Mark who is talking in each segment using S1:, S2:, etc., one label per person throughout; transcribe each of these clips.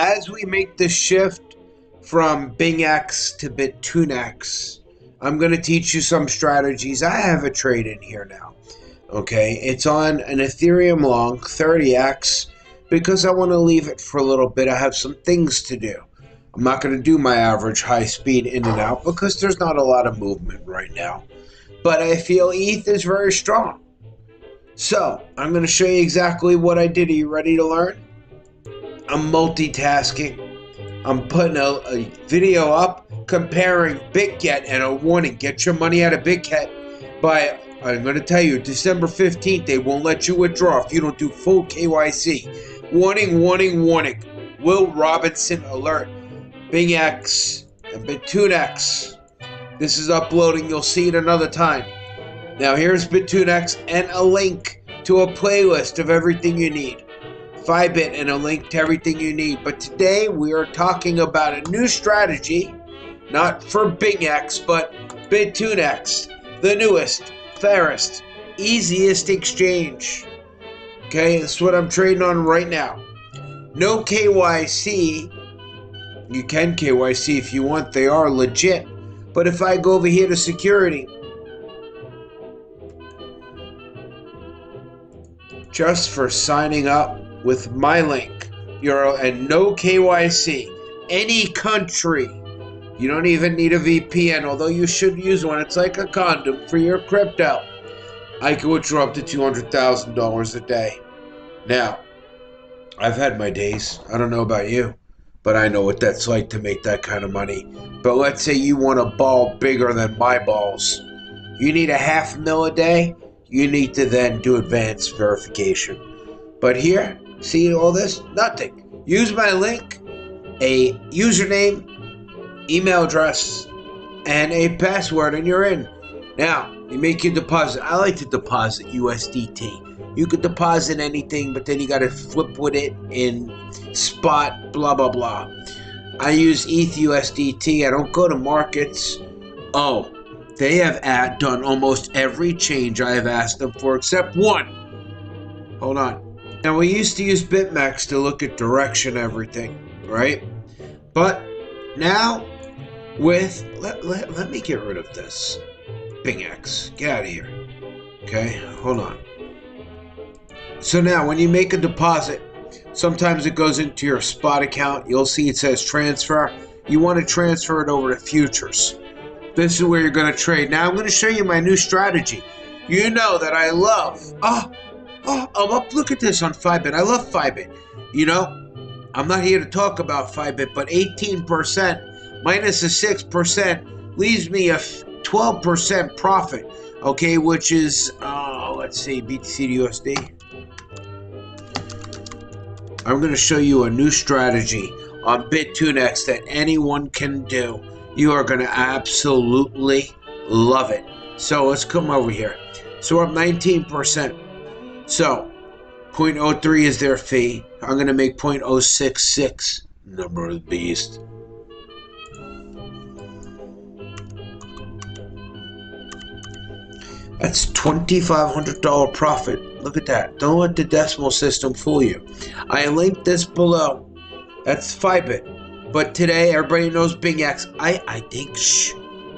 S1: as we make the shift from Bitunix to Bitunix, I'm going to teach you some strategies. I have a trade in here now. Okay, it's on an Ethereum long 30x because I want to leave it for a little bit. I have some things to do. I'm not going to do my average high speed in and out because there's not a lot of movement right now. But I feel ETH is very strong. So I'm going to show you exactly what I did. Are you ready to learn? I'm multitasking. I'm putting a video up comparing BitGet, and a warning, get your money out of BitGet by, I'm going to tell you, December 15th, they won't let you withdraw if you don't do full KYC. Warning, warning, warning. Will Robinson alert. Bitunix and Bitunix. This is uploading. You'll see it another time. Now here's Bitunix and a link to a playlist of everything you need. Fibit and a link to everything you need. But today we are talking about a new strategy, not for Bitunix, but Bitunix, the newest, fairest, easiest exchange. Okay, that's what I'm trading on right now. No KYC. You can KYC if you want. They are legit. But if I go over here to security, just for signing up with my link, and no KYC, any country. You don't even need a VPN, although you should use one. It's like a condom for your crypto. I can withdraw up to $200,000 a day. Now, I've had my days. I don't know about you, but I know what that's like to make that kind of money. But let's say you want a ball bigger than my balls. You need $500,000 a day. You need to then do advanced verification. But here, see all this? Nothing. Use my link, a username, email address, and a password, and you're in. Now, you make your deposit. I like to deposit USDT. You could deposit anything, but then you got to flip with it in spot, blah, blah, blah. I use ETH USDT. I don't go to markets. Oh, they have done almost every change I have asked them for except one. Hold on. Now, we used to use BitMEX to look at direction everything, right? But now, with... Let me get rid of this. Bitunix. Get out of here. Okay? Hold on. So now, when you make a deposit, sometimes it goes into your spot account. You'll see it says transfer. You want to transfer it over to futures. This is where you're going to trade. Now, I'm going to show you my new strategy. You know that I love... look at this on Fibit. I love Fibit. You know, I'm not here to talk about Fibit, but 18% minus a 6% leaves me a 12% profit. Okay, which is, let's see, BTC to USD. I'm going to show you a new strategy on Bitunix that anyone can do. You are going to absolutely love it. So let's come over here. So we're up 19%. So 0.03 is their fee. I'm going to make 0.066. Number of the beast. That's $2,500 profit. Look at that. Don't let the decimal system fool you. I linked this below. That's Fibit. But today, everybody knows Bitunix. I think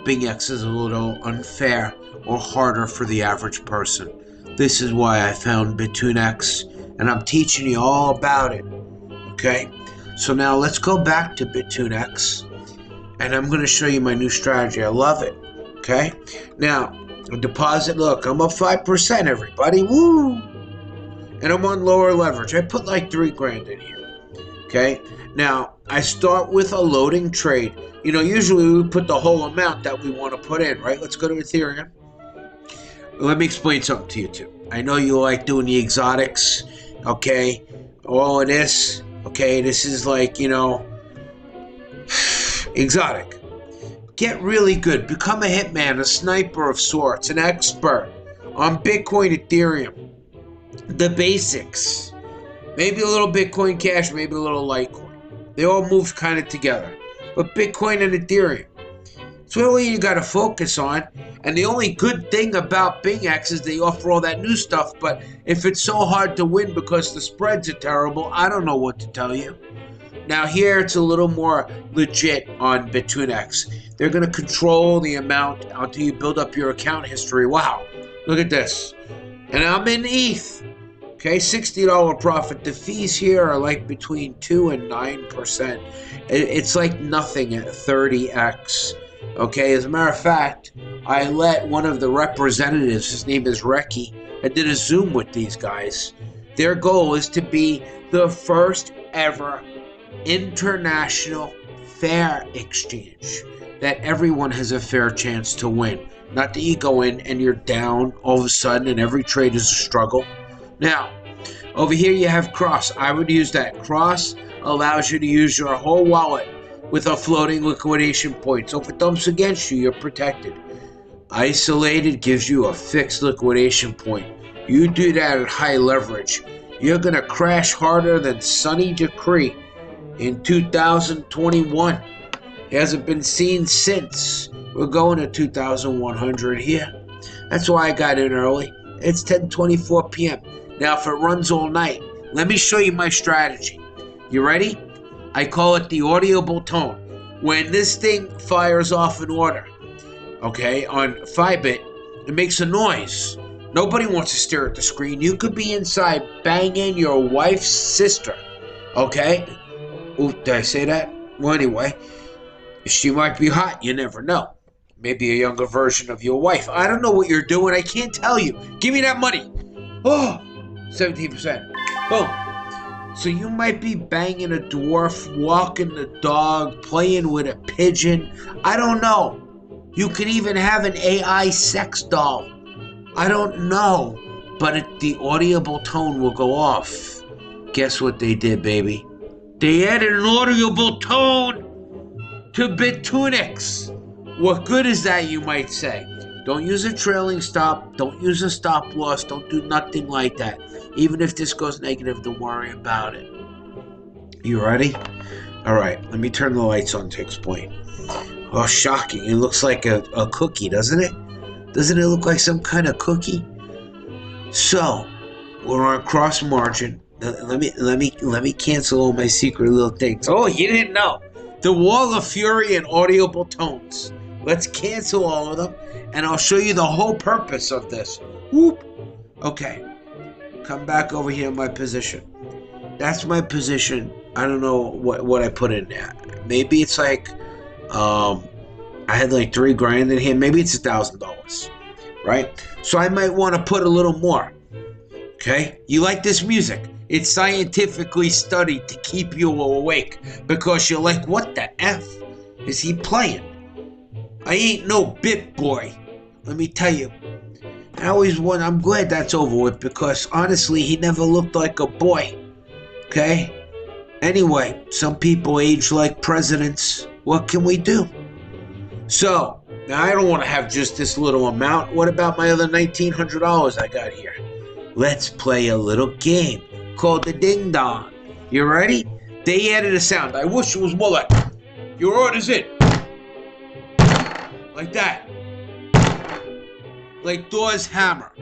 S1: Bitunix is a little unfair or harder for the average person. This is why I found Bitunix, and I'm teaching you all about it. Okay? So now let's go back to Bitunix, and I'm going to show you my new strategy. I love it. Okay? Now, deposit, look, I'm up 5%, everybody. Woo! And I'm on lower leverage. I put like $3,000 in here. Okay? Now, I start with a loading trade. You know, usually we put the whole amount that we want to put in, right? Let's go to Ethereum. Let me explain something to you, too. I know you like doing the exotics, okay? All of this, okay? This is like, you know, exotic. Get really good. Become a hitman, a sniper of sorts, an expert on Bitcoin, Ethereum. The basics. Maybe a little Bitcoin Cash, maybe a little Litecoin. They all move kind of together. But Bitcoin and Ethereum. It's really you got to focus on. And the only good thing about Bitunix is they offer all that new stuff. But if it's so hard to win because the spreads are terrible, I don't know what to tell you. Now here it's a little more legit on Bitunix. They're going to control the amount until you build up your account history. Wow, look at this. And I'm in ETH. Okay, $60 profit. The fees here are like between 2 and 9%. It's like nothing at 30x. Okay, as a matter of fact, I let one of the representatives, his name is Reki, I did a Zoom with these guys. Their goal is to be the first ever international fair exchange that everyone has a fair chance to win. Not that you go in and you're down all of a sudden and every trade is a struggle. Now, over here you have Cross. I would use that. Cross allows you to use your whole wallet with a floating liquidation point. So if it dumps against you, you're protected. Isolated gives you a fixed liquidation point. You do that at high leverage, you're going to crash harder than Sunny Decree in 2021. It hasn't been seen since. We're going to 2,100 here. That's why I got in early. It's 10:24 p.m. Now, if it runs all night, let me show you my strategy. You ready? I call it the audible tone. When this thing fires off an order, okay, on Fibit, it makes a noise. Nobody wants to stare at the screen. You could be inside banging your wife's sister, okay? Ooh, did I say that? Well, anyway, she might be hot. You never know. Maybe a younger version of your wife. I don't know what you're doing. I can't tell you. Give me that money. Oh, 17%. Boom. So you might be banging a dwarf, walking the dog, playing with a pigeon. I don't know. You could even have an AI sex doll. I don't know. But the audible tone will go off. Guess what they did, baby? They added an audible tone to Bitunix. What good is that, you might say? Don't use a trailing stop. Don't use a stop loss. Don't do nothing like that. Even if this goes negative, don't worry about it. You ready? All right, let me turn the lights on to explain. Oh, shocking. It looks like a cookie, doesn't it? Doesn't it look like some kind of cookie? So, we're on cross margin. Let me cancel all my secret little things. Oh, you didn't know. The Wall of Fury and audible tones. Let's cancel all of them, and I'll show you the whole purpose of this. Whoop. Okay. Come back over here in my position. That's my position. I don't know what I put in there. Maybe it's like, I had like $3,000 in here. Maybe it's $1,000, right? So I might want to put a little more. Okay? You like this music? It's scientifically studied to keep you awake because you're like, what the F is he playing? I ain't no bit boy. Let me tell you. I'm glad that's over with because honestly, he never looked like a boy. Okay? Anyway, some people age like presidents. What can we do? So, now I don't want to have just this little amount. What about my other $1,900 I got here? Let's play a little game called the Ding Dong. You ready? They added a sound. I wish it was more like, your order's in. Like that. Like Thor's hammer.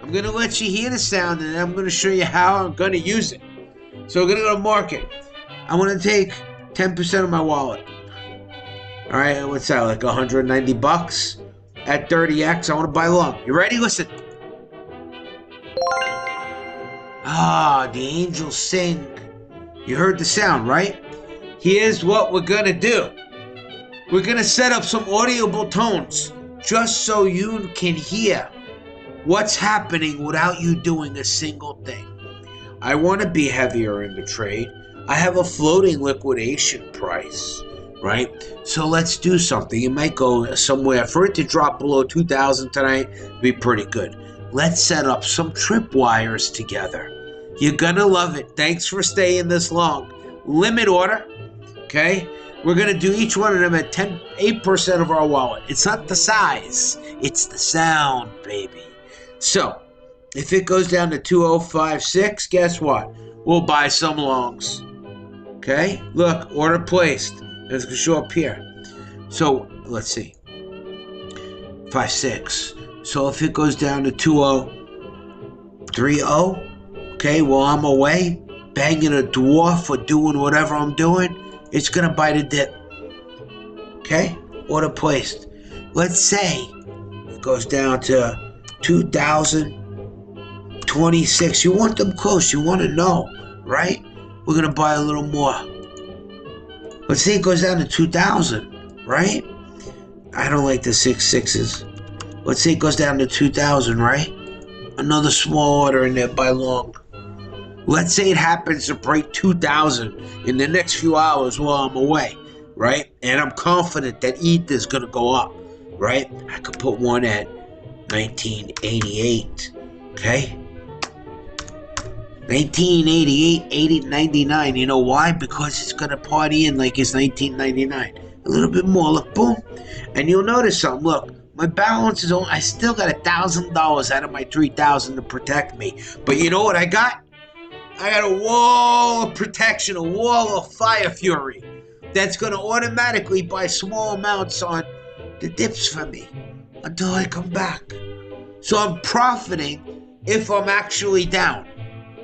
S1: I'm going to let you hear the sound and then I'm going to show you how I'm going to use it. So we're going to go to market. I want to take 10% of my wallet. All right, what's that, like $190? At 30x, I want to buy long. You ready? Listen. Ah, the angels sing. You heard the sound, right? Here's what we're going to do. We're going to set up some audible tones just so you can hear what's happening without you doing a single thing. I want to be heavier in the trade. I have a floating liquidation price, right? So let's do something. It might go somewhere. For it to drop below 2,000 tonight, it'd be pretty good. Let's set up some tripwires together. You're going to love it. Thanks for staying this long. Limit order, okay? We're going to do each one of them at 8% of our wallet. It's not the size. It's the sound, baby. So, if it goes down to 2056, guess what? We'll buy some longs. Okay? Look, order placed. It's going to show up here. So, let's see. 56. So, if it goes down to 2030, okay, well, I'm away. banging a dwarf or doing whatever I'm doing, it's going to buy the dip. Okay? Order placed. Let's say it goes down to 2,026. You want them close. You want to know, right? We're going to buy a little more. Let's say it goes down to 2,000, right? I don't like the 6/6s. Let's say it goes down to 2,000, right? Another small order in there by long. Let's say it happens to break 2,000 in the next few hours while I'm away, right? And I'm confident that ETH is going to go up, right? I could put one at 1988, okay? 1988, 99. You know why? Because it's going to party in like it's 1999. A little bit more. Look, boom. And you'll notice something. Look, my balance is only, I still got $1,000 out of my 3,000 to protect me. But you know what I got? I got a wall of protection, a wall of fire fury that's going to automatically buy small amounts on the dips for me until I come back. So I'm profiting if I'm actually down.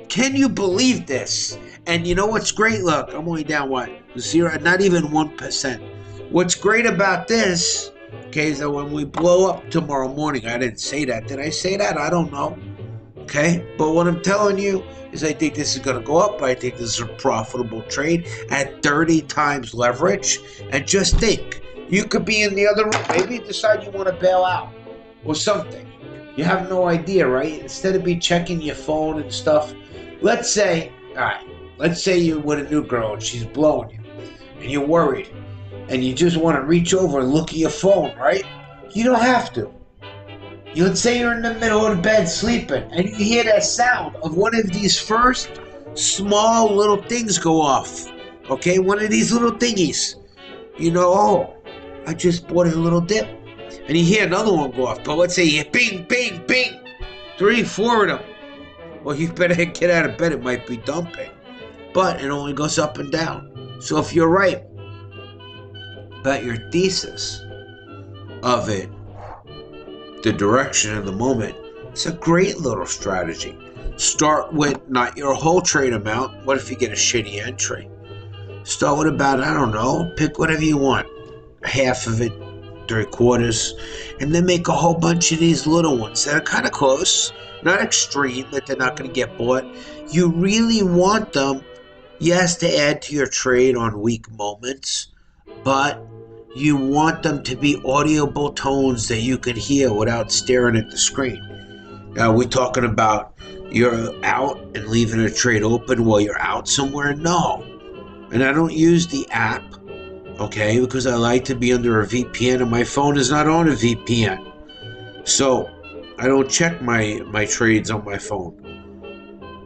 S1: Can you believe this? And you know what's great? Look, I'm only down what? Zero, not even 1%. What's great about this, okay, is that when we blow up tomorrow morning, I didn't say that. Did I say that? I don't know. Okay, but what I'm telling you is I think this is going to go up. I think this is a profitable trade at 30 times leverage. And just think, you could be in the other room. Maybe you decide you want to bail out or something. You have no idea, right? Instead of be checking your phone and stuff, let's say, all right, let's say you're with a new girl and she's blowing you and you're worried and you just want to reach over and look at your phone, right? You don't have to. Let's say you're in the middle of the bed sleeping and you hear that sound of one of these first small little things go off. Okay, one of these little thingies. You know, oh, I just bought a little dip. And you hear another one go off. But let's say you bing, bing, bing. 3, 4 of them. Well, you better get out of bed. It might be dumping. But it only goes up and down. So if you're right about your thesis of it, the direction of the moment, it's a great little strategy. Start with not your whole trade amount. What if you get a shitty entry? Start with about, I don't know, pick whatever you want. Half of it, 3/4, and then make a whole bunch of these little ones that are kind of close, not extreme, that they're not going to get bought. You really want them, yes, to add to your trade on weak moments, but you want them to be audible tones that you can hear without staring at the screen. Now, are we talking about you're out and leaving a trade open while you're out somewhere? No. And I don't use the app, okay, because I like to be under a VPN and my phone is not on a VPN. So I don't check my trades on my phone.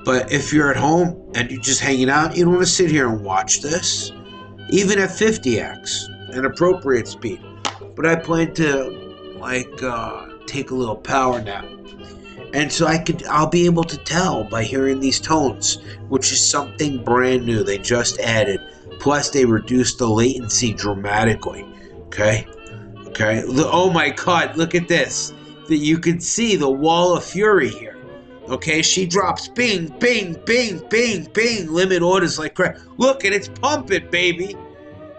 S1: But if you're at home and you're just hanging out, you don't want to sit here and watch this, even at 50x. An appropriate speed. But I plan to take a little power nap. And so I'll be able to tell by hearing these tones, which is something brand new they just added. Plus they reduced the latency dramatically. Okay? Oh my God, look at this. That you can see the wall of fury here. Okay, she drops bing, bing, bing, bing, bing. Limit orders like crap. Look, and it's pumping, baby.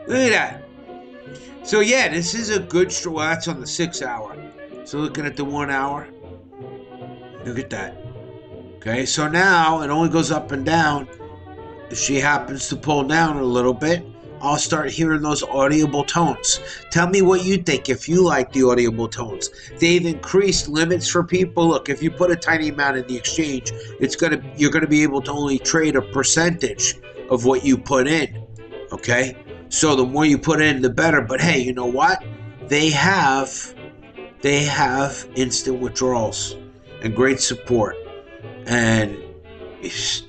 S1: Look at that. So yeah, this is a good, well, that's on the 6 hour. So looking at the 1 hour, look at that. Okay, so now it only goes up and down. If she happens to pull down a little bit, I'll start hearing those audible tones. Tell me what you think if you like the audible tones. They've increased limits for people. Look, if you put a tiny amount in the exchange, you're gonna be able to only trade a percentage of what you put in. Okay? So the more you put in, the better. But hey, you know what? They have instant withdrawals and great support. And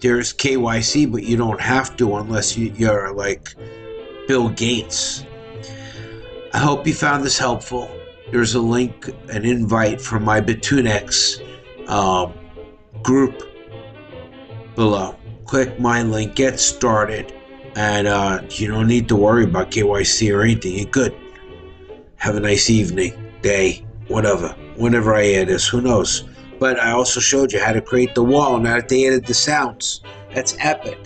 S1: there's KYC, but you don't have to unless you're like Bill Gates. I hope you found this helpful. There's a link, an invite from my Bitunix group below. Click my link, get started. And you don't need to worry about KYC or anything. You're good. Have a nice evening, day, whatever. Whenever I add this, who knows? But I also showed you how to create the wall now that they added the sounds. That's epic.